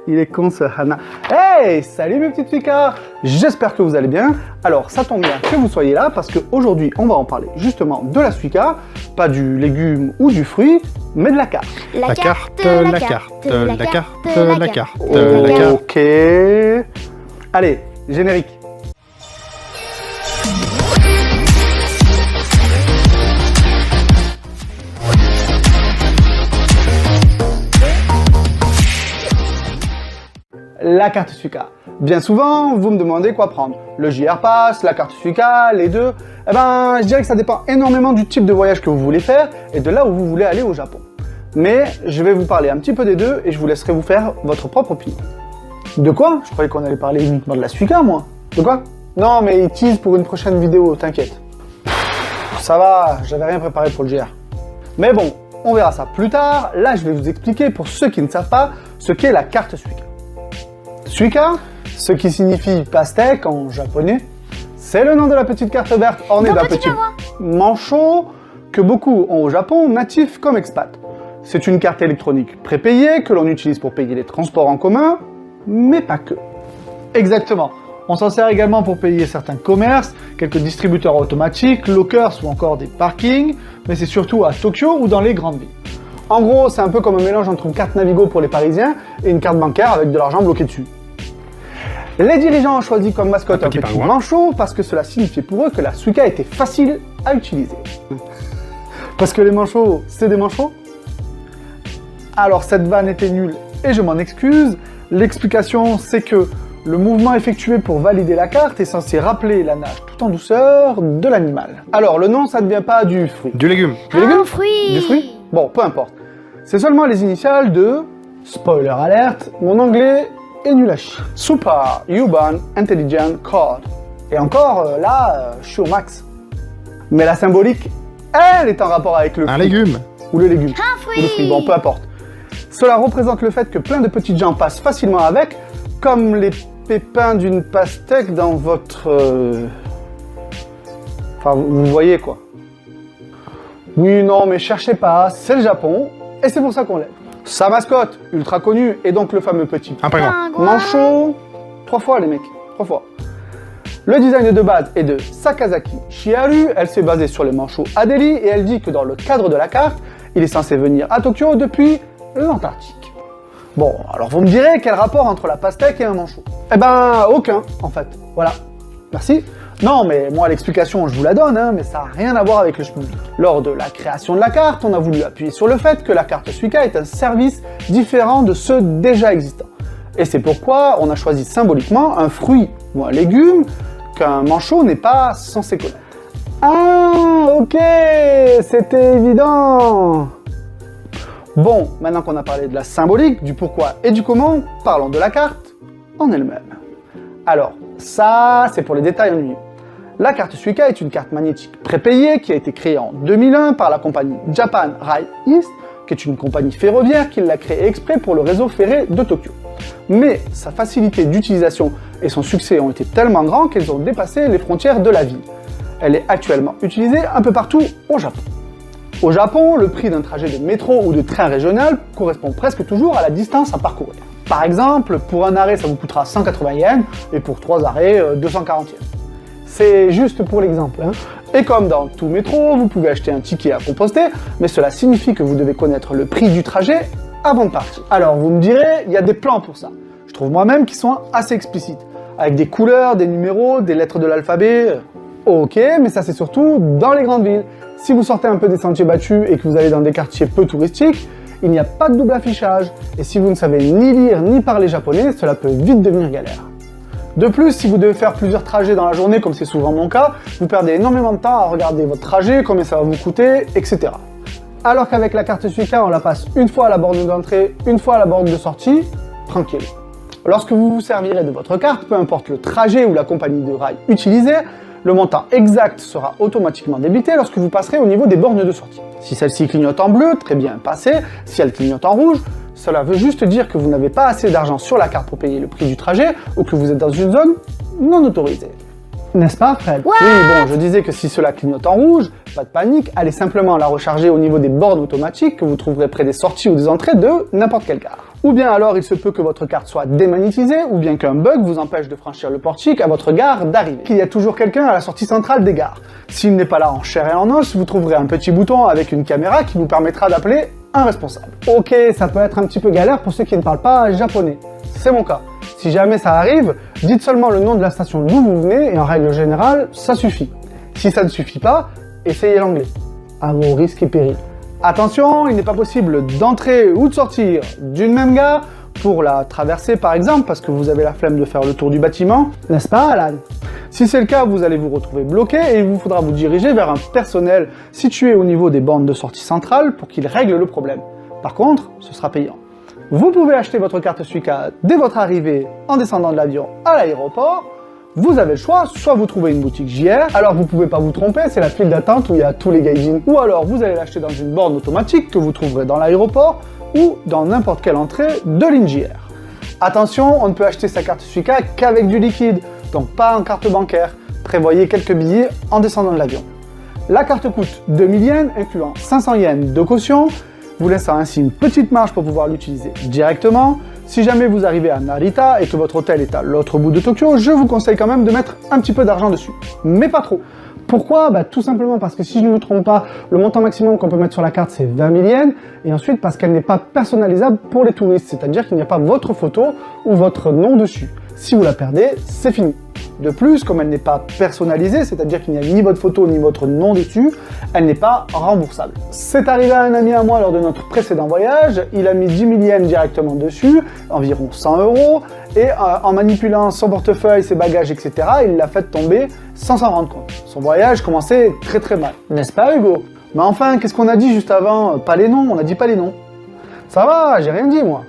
Il est con ce Hana. Hey, salut mes petites Suika. J'espère que vous allez bien. Alors ça tombe bien que vous soyez là parce qu'aujourd'hui on va en parler justement de la Suika, pas du légume ou du fruit, mais de la carte. La carte. Ok. Allez, générique. La carte Suika. Bien souvent, vous me demandez quoi prendre. Le JR Pass, la carte Suika, les deux. Eh ben, je dirais que ça dépend énormément du type de voyage que vous voulez faire et de là où vous voulez aller au Japon. Mais je vais vous parler un petit peu des deux et je vous laisserai vous faire votre propre opinion. De quoi? Je croyais qu'on allait parler uniquement de la Suika, moi. De quoi? Non, mais ils teasent pour une prochaine vidéo, t'inquiète. Ça va, j'avais rien préparé pour le JR. Mais bon, on verra ça plus tard. Là, je vais vous expliquer, pour ceux qui ne savent pas, ce qu'est la carte Suika. Suika, ce qui signifie pastèque en japonais, c'est le nom de la petite carte verte ornée d'un petit manchot que beaucoup ont au Japon, natif comme expat. C'est une carte électronique prépayée que l'on utilise pour payer les transports en commun, mais pas que. Exactement. On s'en sert également pour payer certains commerces, quelques distributeurs automatiques, lockers ou encore des parkings, mais c'est surtout à Tokyo ou dans les grandes villes. En gros, c'est un peu comme un mélange entre une carte Navigo pour les Parisiens et une carte bancaire avec de l'argent bloqué dessus. Les dirigeants ont choisi comme mascotte un petit manchot parce que cela signifiait pour eux que la Suika était facile à utiliser. Parce que les manchots, c'est des manchots? Alors cette vanne était nulle et je m'en excuse. L'explication, c'est que le mouvement effectué pour valider la carte est censé rappeler la nage tout en douceur de l'animal. Alors le nom, ça ne vient pas du fruit. Du légume. Du légume? Fruit. Du fruit? Bon, peu importe. C'est seulement les initiales de... Spoiler alert, mon anglais est nul à chier. Super Human Intelligent Code. Et encore, là, je suis au max. Mais la symbolique, elle est en rapport avec le fruit. Un légume. Ou le légume. Un fruit. Ou le fruit, bon, peu importe. Cela représente le fait que plein de petites gens passent facilement avec, comme les pépins d'une pastèque dans votre... Enfin, vous voyez quoi. Oui, non, mais cherchez pas, c'est le Japon, et c'est pour ça qu'on l'aime. Sa mascotte, ultra connue, est donc le fameux petit Un pingouin. manchot. 3 fois, les mecs, 3 fois. Le design de base est de Sakazaki Shiharu, elle s'est basée sur les manchots Adélie, et elle dit que dans le cadre de la carte, il est censé venir à Tokyo depuis l'Antarctique. Bon, alors vous me direz, quel rapport entre la pastèque et un manchot? Eh ben, aucun, en fait. Voilà. Merci. Non, mais moi, l'explication, je vous la donne, hein, mais ça n'a rien à voir avec le schmilblick. Lors de la création de la carte, on a voulu appuyer sur le fait que la carte Suika est un service différent de ceux déjà existants. Et c'est pourquoi on a choisi symboliquement un fruit ou un légume qu'un manchot n'est pas censé connaître. Ah, ok, c'était évident. Bon, maintenant qu'on a parlé de la symbolique, du pourquoi et du comment, parlons de la carte en elle-même. Alors, ça, c'est pour les détails ennuyeux. La carte Suika est une carte magnétique prépayée qui a été créée en 2001 par la compagnie Japan Rail East, qui est une compagnie ferroviaire qui l'a créée exprès pour le réseau ferré de Tokyo. Mais sa facilité d'utilisation et son succès ont été tellement grands qu'elles ont dépassé les frontières de la ville. Elle est actuellement utilisée un peu partout au Japon. Au Japon, le prix d'un trajet de métro ou de train régional correspond presque toujours à la distance à parcourir. Par exemple, pour un arrêt, ça vous coûtera 180 yens, et pour 3 arrêts, 240 yens. C'est juste pour l'exemple. Hein. Et comme dans tout métro, vous pouvez acheter un ticket à composter, mais cela signifie que vous devez connaître le prix du trajet avant de partir. Alors vous me direz, il y a des plans pour ça. Je trouve moi-même qu'ils sont assez explicites, avec des couleurs, des numéros, des lettres de l'alphabet. Ok, mais ça c'est surtout dans les grandes villes. Si vous sortez un peu des sentiers battus et que vous allez dans des quartiers peu touristiques, il n'y a pas de double affichage. Et si vous ne savez ni lire ni parler japonais, cela peut vite devenir galère. De plus, si vous devez faire plusieurs trajets dans la journée, comme c'est souvent mon cas, vous perdez énormément de temps à regarder votre trajet, combien ça va vous coûter, etc. Alors qu'avec la carte Suika, on la passe une fois à la borne d'entrée, une fois à la borne de sortie, tranquille. Lorsque vous vous servirez de votre carte, peu importe le trajet ou la compagnie de rail utilisée, le montant exact sera automatiquement débité lorsque vous passerez au niveau des bornes de sortie. Si celle-ci clignote en bleu, très bien, passé. Si elle clignote en rouge, cela veut juste dire que vous n'avez pas assez d'argent sur la carte pour payer le prix du trajet ou que vous êtes dans une zone non autorisée. N'est-ce pas, Fred? What? Oui, bon, je disais que si cela clignote en rouge, pas de panique, allez simplement la recharger au niveau des bornes automatiques que vous trouverez près des sorties ou des entrées de n'importe quelle gare. Ou bien alors il se peut que votre carte soit démagnétisée, ou bien qu'un bug vous empêche de franchir le portique à votre gare d'arrivée. Il y a toujours quelqu'un à la sortie centrale des gares. S'il n'est pas là en chair et en os, vous trouverez un petit bouton avec une caméra qui vous permettra d'appeler un responsable. Ok, ça peut être un petit peu galère pour ceux qui ne parlent pas japonais. C'est mon cas. Si jamais ça arrive, dites seulement le nom de la station d'où vous venez et en règle générale, ça suffit. Si ça ne suffit pas, essayez l'anglais. À vos risques et périls. Attention, il n'est pas possible d'entrer ou de sortir d'une même gare pour la traverser par exemple parce que vous avez la flemme de faire le tour du bâtiment, n'est-ce pas Alan? Si c'est le cas, vous allez vous retrouver bloqué et il vous faudra vous diriger vers un personnel situé au niveau des bornes de sortie centrale pour qu'il règle le problème. Par contre, ce sera payant. Vous pouvez acheter votre carte Suica dès votre arrivée en descendant de l'avion à l'aéroport. Vous avez le choix, soit vous trouvez une boutique JR, alors vous pouvez pas vous tromper, c'est la file d'attente où il y a tous les gaijins. Ou alors vous allez l'acheter dans une borne automatique que vous trouverez dans l'aéroport ou dans n'importe quelle entrée de ligne JR. Attention, on ne peut acheter sa carte Suica qu'avec du liquide, donc pas en carte bancaire. Prévoyez quelques billets en descendant de l'avion. La carte coûte 2000 yens, incluant 500 yens de caution, vous laissant ainsi une petite marge pour pouvoir l'utiliser directement. Si jamais vous arrivez à Narita et que votre hôtel est à l'autre bout de Tokyo, je vous conseille quand même de mettre un petit peu d'argent dessus, mais pas trop. Pourquoi? Tout simplement parce que si je ne me trompe pas, le montant maximum qu'on peut mettre sur la carte c'est 20 000 yens, et ensuite parce qu'elle n'est pas personnalisable pour les touristes, c'est-à-dire qu'il n'y a pas votre photo ou votre nom dessus. Si vous la perdez, c'est fini. De plus, comme elle n'est pas personnalisée, c'est-à-dire qu'il n'y a ni votre photo ni votre nom dessus, elle n'est pas remboursable. C'est arrivé à un ami à moi lors de notre précédent voyage, il a mis 10 000 yens directement dessus, environ 100 €, et en manipulant son portefeuille, ses bagages, etc., il l'a fait tomber sans s'en rendre compte. Son voyage commençait très très mal, n'est-ce pas Hugo? Mais enfin, qu'est-ce qu'on a dit juste avant? Pas les noms, on a dit pas les noms. Ça va, j'ai rien dit moi.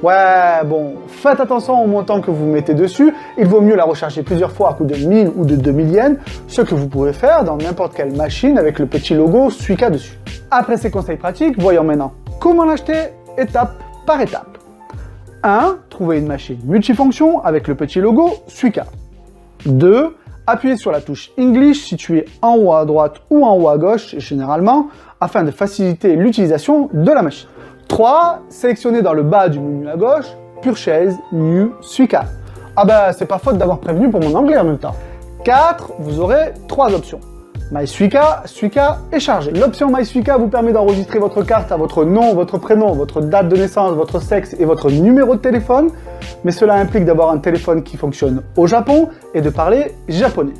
Ouais, bon, faites attention au montant que vous mettez dessus, il vaut mieux la recharger plusieurs fois à coût de 1000 ou de 2000 yens, ce que vous pouvez faire dans n'importe quelle machine avec le petit logo Suica dessus. Après ces conseils pratiques, voyons maintenant comment l'acheter étape par étape. 1. Trouvez une machine multifonction avec le petit logo Suica. 2. Appuyez sur la touche English située en haut à droite ou en haut à gauche, généralement, afin de faciliter l'utilisation de la machine. 3. Sélectionnez dans le bas du menu à gauche, Purchase New Suica. Ah bah c'est pas faute d'avoir prévenu pour mon anglais en même temps. 4. Vous aurez 3 options. My Suica, Suica et chargé. L'option My Suica vous permet d'enregistrer votre carte à votre nom, votre prénom, votre date de naissance, votre sexe et votre numéro de téléphone, mais cela implique d'avoir un téléphone qui fonctionne au Japon et de parler japonais.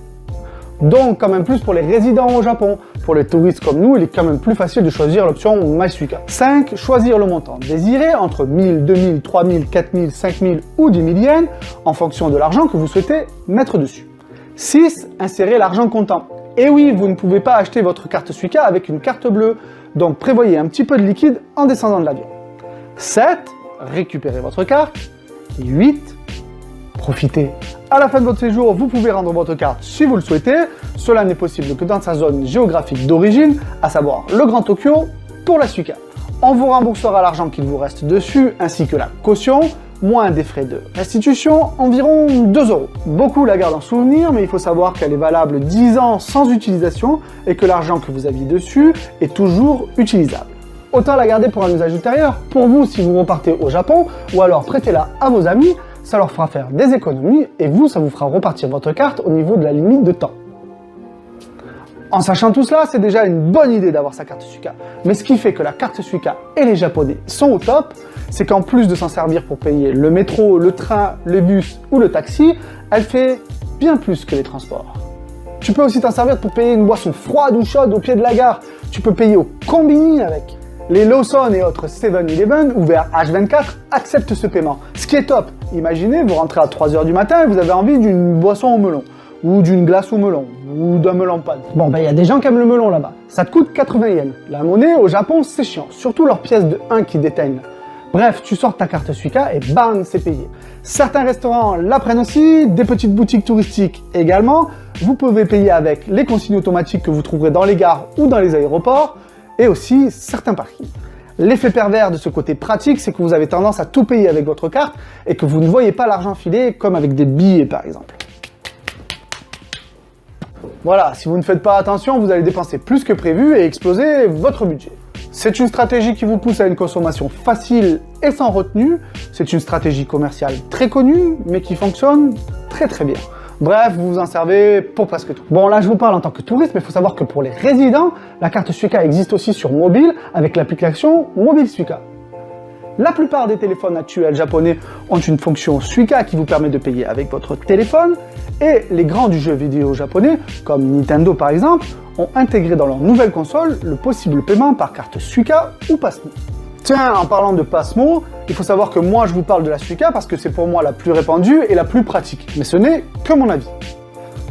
Donc quand même plus pour les résidents au Japon. Pour les touristes comme nous, il est quand même plus facile de choisir l'option My Suica. 5. Choisir le montant désiré entre 1000, 2000, 3000, 4000, 5000 ou 10 000 yens en fonction de l'argent que vous souhaitez mettre dessus. 6. Insérer l'argent comptant. Et oui, vous ne pouvez pas acheter votre carte Suica avec une carte bleue, donc prévoyez un petit peu de liquide en descendant de l'avion. 7. Récupérez votre carte. Et 8. Profitez. À la fin de votre séjour, vous pouvez rendre votre carte si vous le souhaitez. Cela n'est possible que dans sa zone géographique d'origine, à savoir le Grand Tokyo, pour la Suica. On vous remboursera l'argent qu'il vous reste dessus, ainsi que la caution, moins des frais de restitution, environ 2 €. Beaucoup la gardent en souvenir, mais il faut savoir qu'elle est valable 10 ans sans utilisation et que l'argent que vous aviez dessus est toujours utilisable. Autant la garder pour un usage ultérieur, pour vous si vous repartez au Japon, ou alors prêtez-la à vos amis, ça leur fera faire des économies et vous, ça vous fera repartir votre carte au niveau de la limite de temps. En sachant tout cela, c'est déjà une bonne idée d'avoir sa carte Suica. Mais ce qui fait que la carte Suica et les Japonais sont au top, c'est qu'en plus de s'en servir pour payer le métro, le train, le bus ou le taxi, elle fait bien plus que les transports. Tu peux aussi t'en servir pour payer une boisson froide ou chaude au pied de la gare. Tu peux payer au combini avec. Les Lawson et autres 7-Eleven ouverts H24 acceptent ce paiement, ce qui est top. Imaginez, vous rentrez à 3 h du matin et vous avez envie d'une boisson au melon, ou d'une glace au melon, ou d'un melon pan. Bon, il y a des gens qui aiment le melon là-bas. Ça te coûte 80 yens. La monnaie au Japon, c'est chiant, surtout leurs pièces de 1 qui déteignent. Bref, tu sors ta carte Suica et bam, c'est payé. Certains restaurants la prennent aussi, des petites boutiques touristiques également. Vous pouvez payer avec les consignes automatiques que vous trouverez dans les gares ou dans les aéroports, et aussi certains parkings. L'effet pervers de ce côté pratique, c'est que vous avez tendance à tout payer avec votre carte et que vous ne voyez pas l'argent filer comme avec des billets par exemple. Voilà, si vous ne faites pas attention, vous allez dépenser plus que prévu et exploser votre budget. C'est une stratégie qui vous pousse à une consommation facile et sans retenue. C'est une stratégie commerciale très connue, mais qui fonctionne très très bien. Bref, vous vous en servez pour presque tout. Bon, là je vous parle en tant que touriste, mais il faut savoir que pour les résidents, la carte Suica existe aussi sur mobile avec l'application Mobile Suica. La plupart des téléphones actuels japonais ont une fonction Suica qui vous permet de payer avec votre téléphone, et les grands du jeu vidéo japonais, comme Nintendo par exemple, ont intégré dans leur nouvelle console le possible paiement par carte Suica ou Pasmo. Tiens, en parlant de Pasmo, il faut savoir que moi je vous parle de la Suica parce que c'est pour moi la plus répandue et la plus pratique, mais ce n'est que mon avis.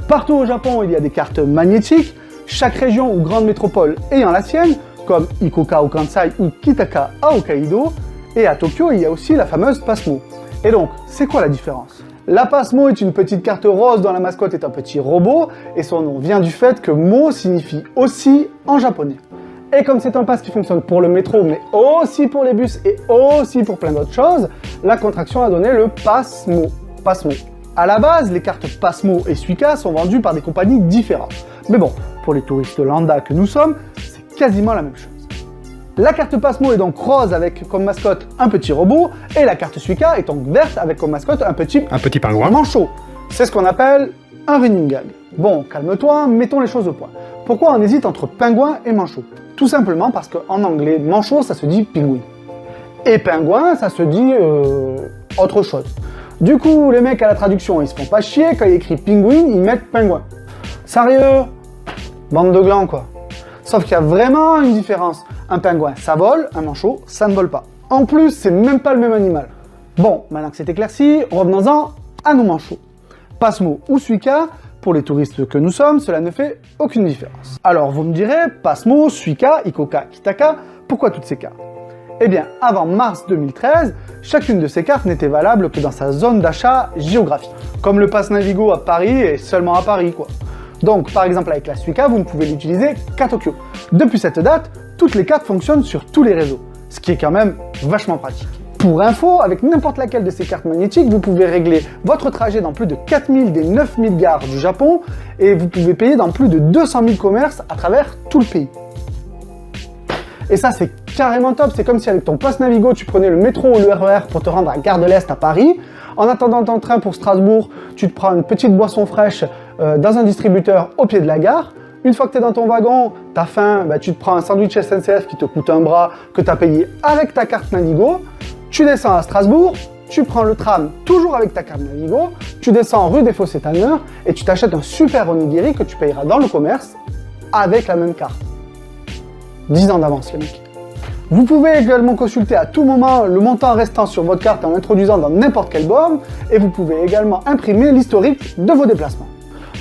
Partout au Japon, il y a des cartes magnétiques, chaque région ou grande métropole ayant la sienne, comme Ikoka au Kansai ou Kitaka à Hokkaido, et à Tokyo, il y a aussi la fameuse Pasmo. Et donc, c'est quoi la différence? La Pasmo est une petite carte rose dont la mascotte est un petit robot, et son nom vient du fait que Mo signifie aussi en japonais. Et comme c'est un pass qui fonctionne pour le métro, mais aussi pour les bus et aussi pour plein d'autres choses, la contraction a donné le Pasmo. Pasmo. À la base, les cartes Pasmo et Suica sont vendues par des compagnies différentes. Mais bon, pour les touristes lambda que nous sommes, c'est quasiment la même chose. La carte Pasmo est donc rose avec comme mascotte un petit robot, et la carte Suica est donc verte avec comme mascotte un petit pingouin. Manchot. C'est ce qu'on appelle un running gag. Bon, calme-toi, mettons les choses au point. Pourquoi on hésite entre pingouin et manchot? Tout simplement parce qu'en anglais, manchot ça se dit pingouin. Et pingouin ça se dit autre chose. Du coup, les mecs à la traduction, ils se font pas chier, quand il écrit pingouin, ils mettent pingouin. Sérieux? Bande de glands quoi. Sauf qu'il y a vraiment une différence. Un pingouin, ça vole, un manchot, ça ne vole pas. En plus, c'est même pas le même animal. Bon, maintenant que c'est éclairci, revenons-en à nos manchots. Pasmo ou Suica, pour les touristes que nous sommes, cela ne fait aucune différence. Alors vous me direz, Pasmo, Suica, Ikoka, Kitaka, pourquoi toutes ces cartes? Eh bien, avant mars 2013, chacune de ces cartes n'était valable que dans sa zone d'achat géographique. Comme le Pass Navigo à Paris et seulement à Paris, quoi. Donc, par exemple, avec la Suica, vous ne pouvez l'utiliser qu'à Tokyo. Depuis cette date, toutes les cartes fonctionnent sur tous les réseaux, ce qui est quand même vachement pratique. Pour info, avec n'importe laquelle de ces cartes magnétiques, vous pouvez régler votre trajet dans plus de 4000 des 9000 gares du Japon, et vous pouvez payer dans plus de 200 000 commerces à travers tout le pays. Et ça, c'est carrément top. C'est comme si avec ton Pass Navigo, tu prenais le métro ou le RER pour te rendre à Gare de l'Est à Paris. En attendant ton train pour Strasbourg, tu te prends une petite boisson fraîche dans un distributeur au pied de la gare. Une fois que tu es dans ton wagon, tu as faim, tu te prends un sandwich SNCF qui te coûte un bras, que tu as payé avec ta carte Navigo. Tu descends à Strasbourg, tu prends le tram toujours avec ta carte Navigo, tu descends rue des Fossés-Tanneurs et tu t'achètes un super onigiri que tu payeras dans le commerce avec la même carte. 10 ans d'avance les mecs. Vous pouvez également consulter à tout moment le montant restant sur votre carte en l'introduisant dans n'importe quelle borne, et vous pouvez également imprimer l'historique de vos déplacements.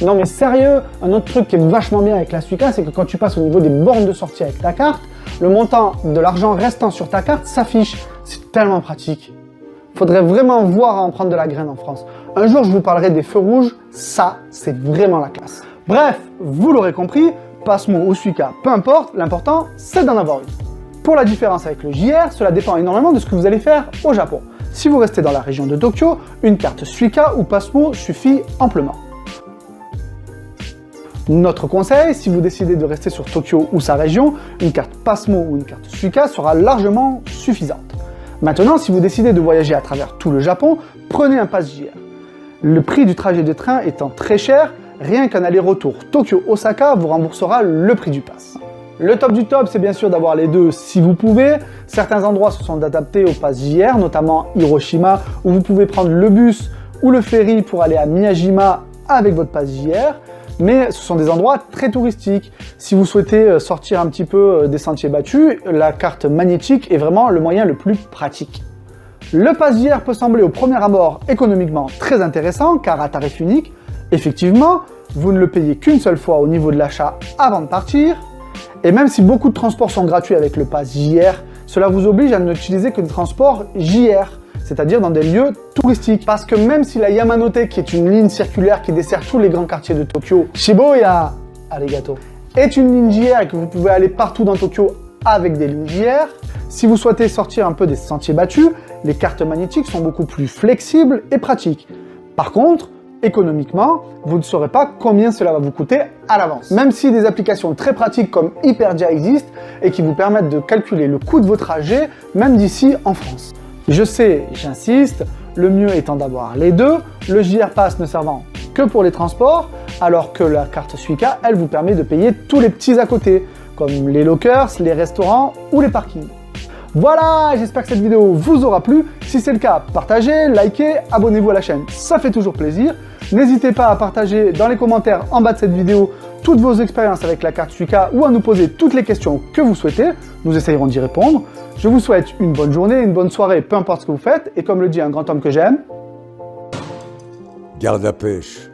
Non mais sérieux, un autre truc qui est vachement bien avec la Suica, c'est que quand tu passes au niveau des bornes de sortie avec ta carte, le montant de l'argent restant sur ta carte s'affiche. C'est tellement pratique. Faudrait vraiment voir à en prendre de la graine en France. Un jour je vous parlerai des feux rouges, ça c'est vraiment la classe. Bref, vous l'aurez compris, Pasmo ou Suica, peu importe, l'important c'est d'en avoir une. Pour la différence avec le JR, cela dépend énormément de ce que vous allez faire au Japon. Si vous restez dans la région de Tokyo, une carte Suica ou Pasmo suffit amplement. Notre conseil, si vous décidez de rester sur Tokyo ou sa région, une carte Pasmo ou une carte Suica sera largement suffisante. Maintenant, si vous décidez de voyager à travers tout le Japon, prenez un pass JR. Le prix du trajet de train étant très cher, rien qu'un aller-retour Tokyo-Osaka vous remboursera le prix du pass. Le top du top, c'est bien sûr d'avoir les deux si vous pouvez. Certains endroits se sont adaptés au pass JR, notamment Hiroshima, où vous pouvez prendre le bus ou le ferry pour aller à Miyajima avec votre pass JR. Mais ce sont des endroits très touristiques. Si vous souhaitez sortir un petit peu des sentiers battus, la carte magnétique est vraiment le moyen le plus pratique. Le pass JR peut sembler au premier abord économiquement très intéressant, car à tarif unique, effectivement, vous ne le payez qu'une seule fois au niveau de l'achat avant de partir. Et même si beaucoup de transports sont gratuits avec le pass JR, cela vous oblige à n'utiliser que des transports JR, c'est-à-dire dans des lieux touristiques. Parce que même si la Yamanote, qui est une ligne circulaire qui dessert tous les grands quartiers de Tokyo, Shibuya, arigato, est une ligne JR et que vous pouvez aller partout dans Tokyo avec des lignes JR, si vous souhaitez sortir un peu des sentiers battus, les cartes magnétiques sont beaucoup plus flexibles et pratiques. Par contre, économiquement, vous ne saurez pas combien cela va vous coûter à l'avance. Même si des applications très pratiques comme Hyperdia existent et qui vous permettent de calculer le coût de vos trajets, même d'ici en France. Je sais, j'insiste, le mieux étant d'avoir les deux, le JR Pass ne servant que pour les transports, alors que la carte Suica, elle vous permet de payer tous les petits à côté, comme les lockers, les restaurants ou les parkings. Voilà, j'espère que cette vidéo vous aura plu. Si c'est le cas, partagez, likez, abonnez-vous à la chaîne, ça fait toujours plaisir. N'hésitez pas à partager dans les commentaires en bas de cette vidéo toutes vos expériences avec la carte Suica ou à nous poser toutes les questions que vous souhaitez. Nous essayerons d'y répondre. Je vous souhaite une bonne journée, une bonne soirée, peu importe ce que vous faites. Et comme le dit un grand homme que j'aime, garde la pêche.